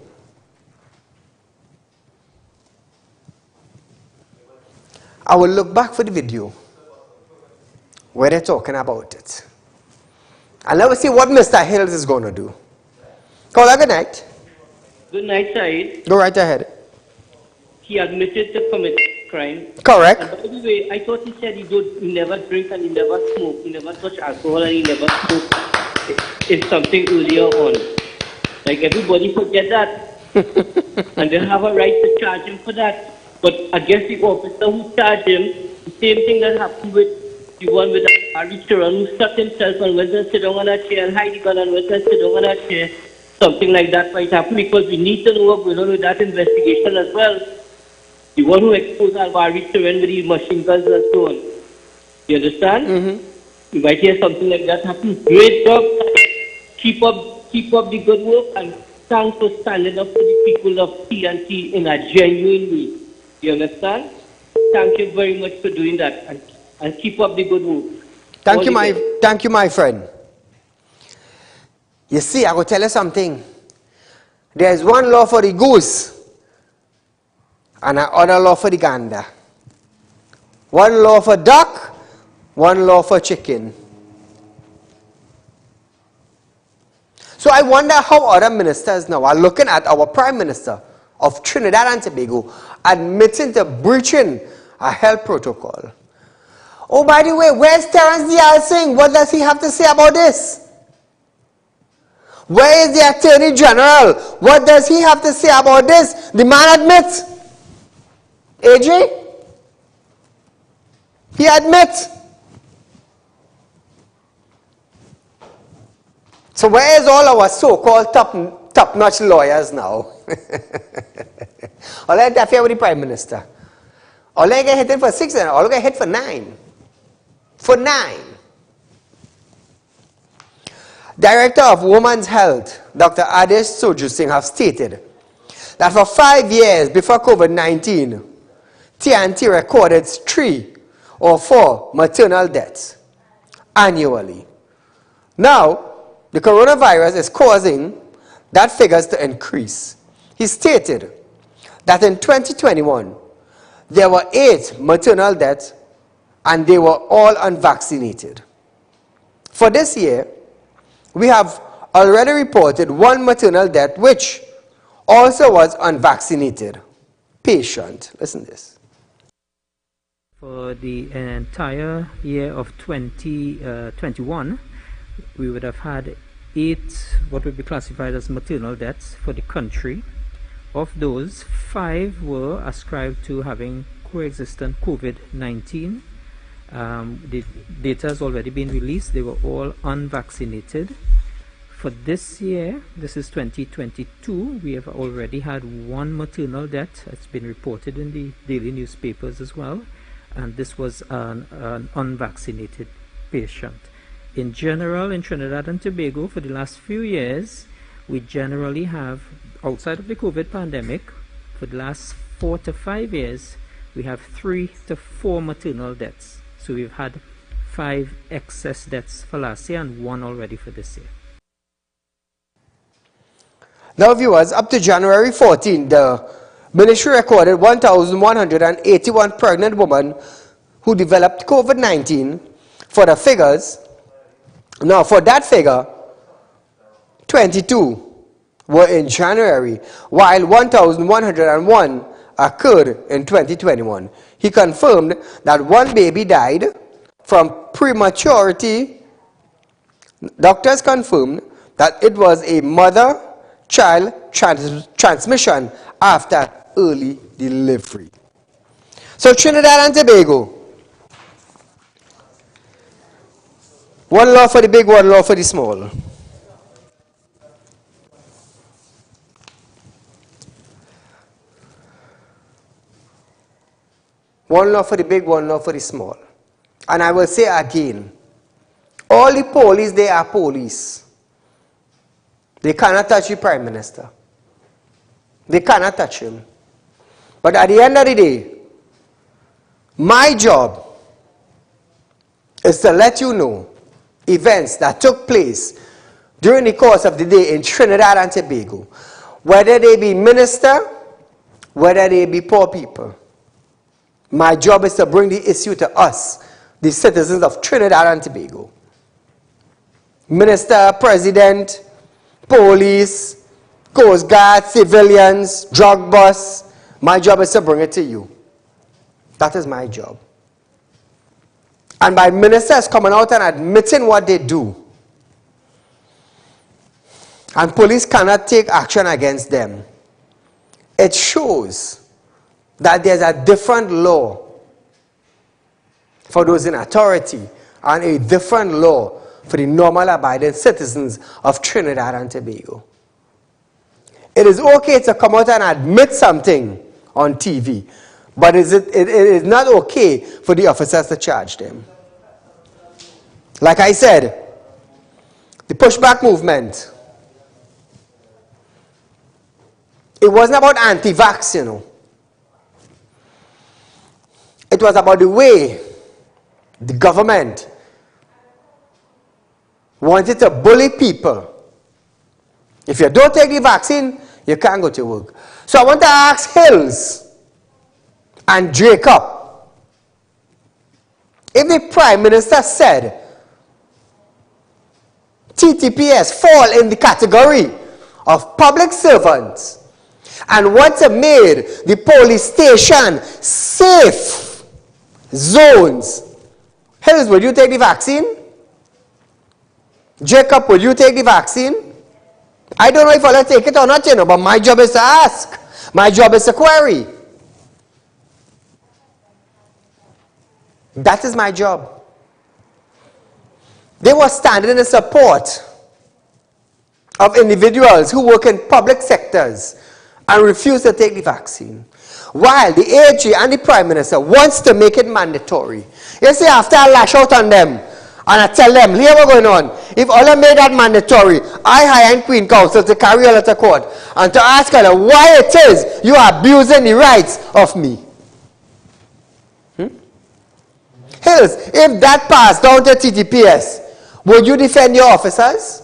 I will look back for the video where they're talking about it. And let us see what Mr. Hills is going to do. Caller, good night. Good night, Saeed. Go right ahead. He admitted to commit crime. Correct. And by the way, I thought he said he never drink and he never smoke. He never touch alcohol and he never smoke. It's something earlier on. Like everybody forget that. And they have a right to charge him for that. But against the officer who charged him, the same thing that happened with the one with Ari Turan who stuck himself and went and sit down on a chair and hide the gun and went and sit down on a chair. Something like that might happen because we need to know what's going on with that investigation as well. The one who exposed Ari Turan with the machine guns and so on. You understand? Mm-hmm. You might hear something like that happen. Great job. Keep up the good work and thanks for standing up for the people of TNT in a genuine way. You understand? Thank you very much for doing that and keep up the good work. Thank you, my friend. You see, I will tell you something. There is one law for the goose and another law for the gander. One law for duck, one law for chicken. So I wonder how other ministers now are looking at our Prime Minister of Trinidad and Tobago admitting to breaching a health protocol. Oh, by the way, where's Terence Dial Singh? What does he have to say about this? Where is the Attorney General? What does he have to say about this? The man admits. AJ? He admits. So where is all our so-called top-notch lawyers now? All I interfere with the Prime Minister. All I get hit for 6 and all I get hit for 9. For 9. Director of Women's Health, Dr. Adesh Soju Singh, have stated that for 5 years before COVID-19, TNT recorded 3 or 4 maternal deaths annually. Now, the coronavirus is causing that figures to increase. He stated that in 2021, there were 8 maternal deaths and they were all unvaccinated. For this year, we have already reported 1 maternal death which also was unvaccinated patient. Listen to this. For the entire year of 2021, we would have had 8 what would be classified as maternal deaths for the country. Of those, 5 were ascribed to having coexistent COVID-19. The data has already been released. They were all unvaccinated. For this year, this is 2022, we have already had 1 maternal death. It's been reported in the daily newspapers as well. And this was an unvaccinated patient. In general, in Trinidad and Tobago, for the last few years, we generally have, outside of the COVID pandemic, for the last 4 to 5 years, we have 3 to 4 maternal deaths. So we've had 5 excess deaths for last year and 1 already for this year. Now, viewers, up to January 14, the ministry recorded 1,181 pregnant women who developed COVID-19. For the figures, now for that figure, 22 were in January, while 1,101 occurred in 2021. He confirmed that 1 baby died from prematurity, doctors confirmed that it was a mother-child transmission after early delivery. So Trinidad and Tobago, one law for the big, one law for the small. One law for the big, one law for the small. And I will say again, all the police, they are police. They cannot touch the Prime Minister. They cannot touch him. But at the end of the day, my job is to let you know events that took place during the course of the day in Trinidad and Tobago, whether they be minister, whether they be poor people. My job is to bring the issue to us, the citizens of Trinidad and Tobago. Minister, president, police, coast guard, civilians, drug bust. My job is to bring it to you. That is my job. And by ministers coming out and admitting what they do, and police cannot take action against them, it shows that there's a different law for those in authority and a different law for the normal abiding citizens of Trinidad and Tobago. It is okay to come out and admit something on TV, but it is not okay for the officers to charge them. Like I said, the pushback movement, it wasn't about anti-vax, you know. It was about the way the government wanted to bully people. If you don't take the vaccine, you can't go to work. So I want to ask Hills and Jacob, if the Prime Minister said TTPS fall in the category of public servants and once it made the police station safe zones, Hills, would you take the vaccine? Jacob, would you take the vaccine? I don't know if I'll take it or not, you know, but my job is to ask. My job is to query. That is my job. They were standing in support of individuals who work in public sectors and refuse to take the vaccine, while the AG and the Prime Minister wants to make it mandatory. You see, after I lash out on them and I tell them, here what's going on, if all I made that mandatory, I hire Queen Counsel to carry her to court and to ask her why it is you are abusing the rights of me. Hills, if that passed down to TTPS, would you defend your officers?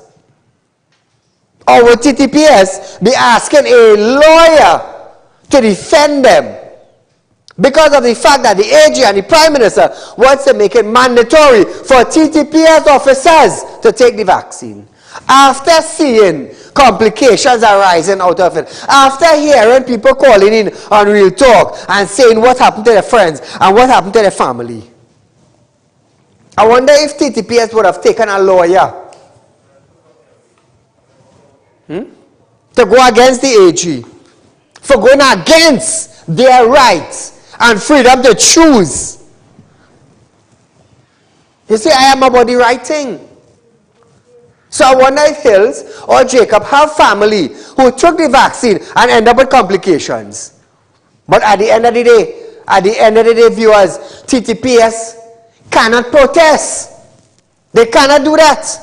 Or would TTPS be asking a lawyer to defend them because of the fact that the AG and the Prime Minister wants to make it mandatory for TTPS officers to take the vaccine? After seeing complications arising out of it, after hearing people calling in on Real Talk and saying what happened to their friends and what happened to their family, I wonder if TTPS would have taken a lawyer to go against the AG for going against their rights and freedom to choose. You see, I am about the right thing. So I wonder if Hills or Jacob have family who took the vaccine and end up with complications. But at the end of the day, viewers, TTPS cannot protest. They cannot do that.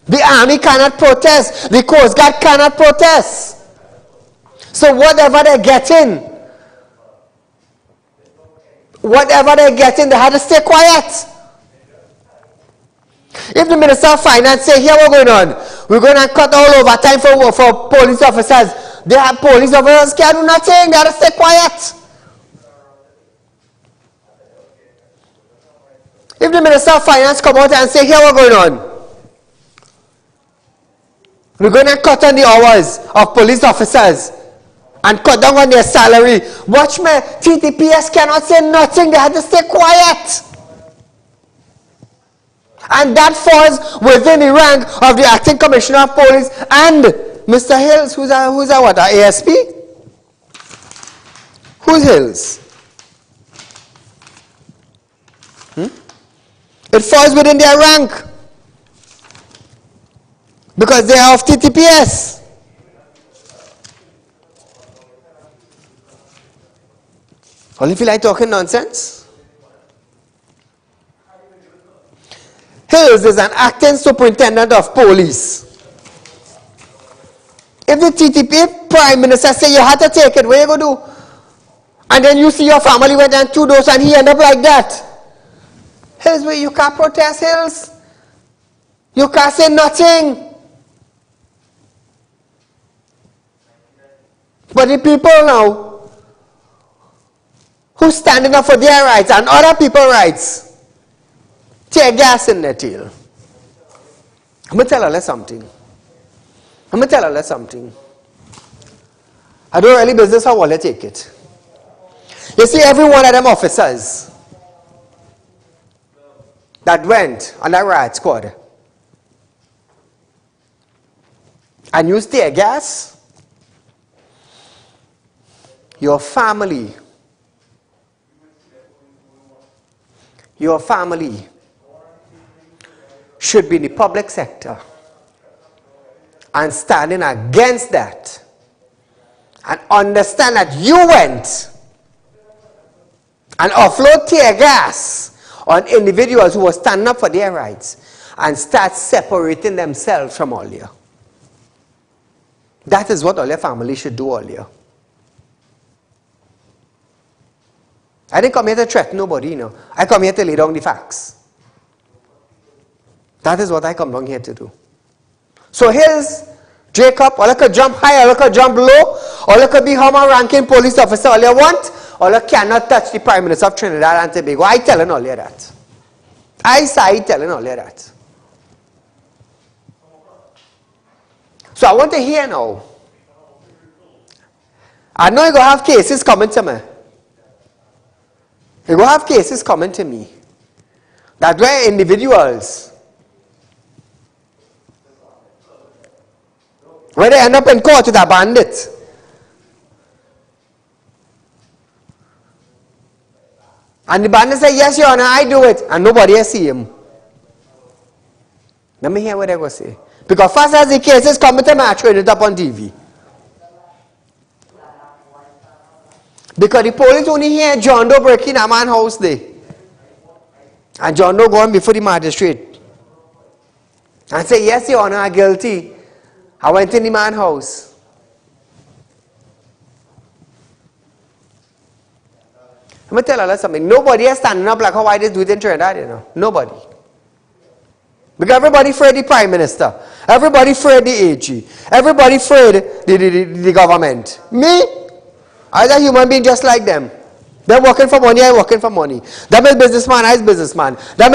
The army cannot protest. The Coast Guard cannot protest. So whatever they're getting, they have to stay quiet. If the Minister of Finance say, here what's going on, we're going to cut all overtime for police officers, police officers can't do nothing, they have to stay quiet. If the Minister of Finance come out and say, here what's going on, we're going to cut on the hours of police officers and cut down on their salary. Watch me, TTPS cannot say nothing, they have to stay quiet. And that falls within the rank of the acting commissioner of police and Mr. Hills, who's a what, a ASP? Who's Hills? It falls within their rank because they are of TTPS. Only feel like talking nonsense? Hills is an acting superintendent of police. If the TTP Prime Minister say you had to take it, what you going to do? And then you see your family went down 2 doors and he end up like that. Hills, where you can't protest, Hills. You can't say nothing. But the people now who's standing up for their rights and other people's rights, tear gas in their tail. I'm going to tell you something. I don't really business how well they take it. You see, every one of them officers that went on that riot squad and used tear gas, your family should be in the public sector and standing against that and understand that you went and offload tear gas on individuals who were standing up for their rights and start separating themselves from all you. That is what all your family should do all you. I didn't come here to threaten nobody, you know. I come here to lay down the facts. That is what I come down here to do. So here's Jacob, or you could jump high, or you could jump low, or you could be Homer ranking police officer all you want, or you cannot touch the Prime Minister of Trinidad and Tobago. I telling all you that. I telling all you that. So I want to hear now. I know you're going to have cases coming to me. You're going to have cases coming to me that where individuals, where they end up in court with a bandit, and the bandit say, yes, Your Honor, I do it, and nobody has seen him. Let me hear what they're going to say. Because first as the cases come to me, I trade it up on TV. Because the police only hear John Doe breaking a man's house there. And John Doe going before the magistrate. And say, yes, Your Honor, I'm guilty. I went in the man's house. I'm going to tell you something. Nobody is standing up like how I just do it in Trinidad, you know. Nobody. Because everybody afraid the Prime Minister. Everybody afraid the AG. Everybody afraid the government. Me? I'm a human being just like them. They're working for money, I'm working for money. Them is businessman, I is businessman. Them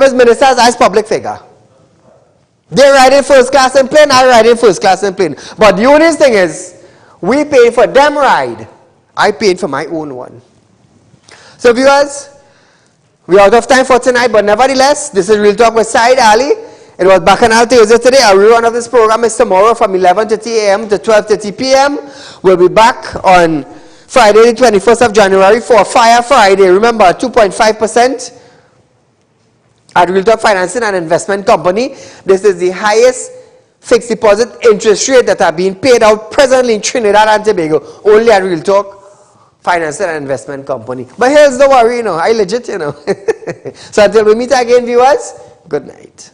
is ministers, I is public figure. They ride in first class and plane, I ride in first class and plane. But the only thing is, we pay for them ride. I paid for my own one. So viewers, we're out of time for tonight, but nevertheless, this is Real Talk with Saieed Ali. It was Bacchanal Tuesday today. A rerun of this program is tomorrow from 11:30 a.m. to 12:30 p.m. We'll be back on Friday, the 21st of January for Fire Friday. Remember, 2.5% at Real Talk Financing and Investment Company. This is the highest fixed deposit interest rate that are being paid out presently in Trinidad and Tobago, only at Real Talk Financing and Investment Company. But here's the worry, you know, I legit, you know. So until we meet again, viewers, good night.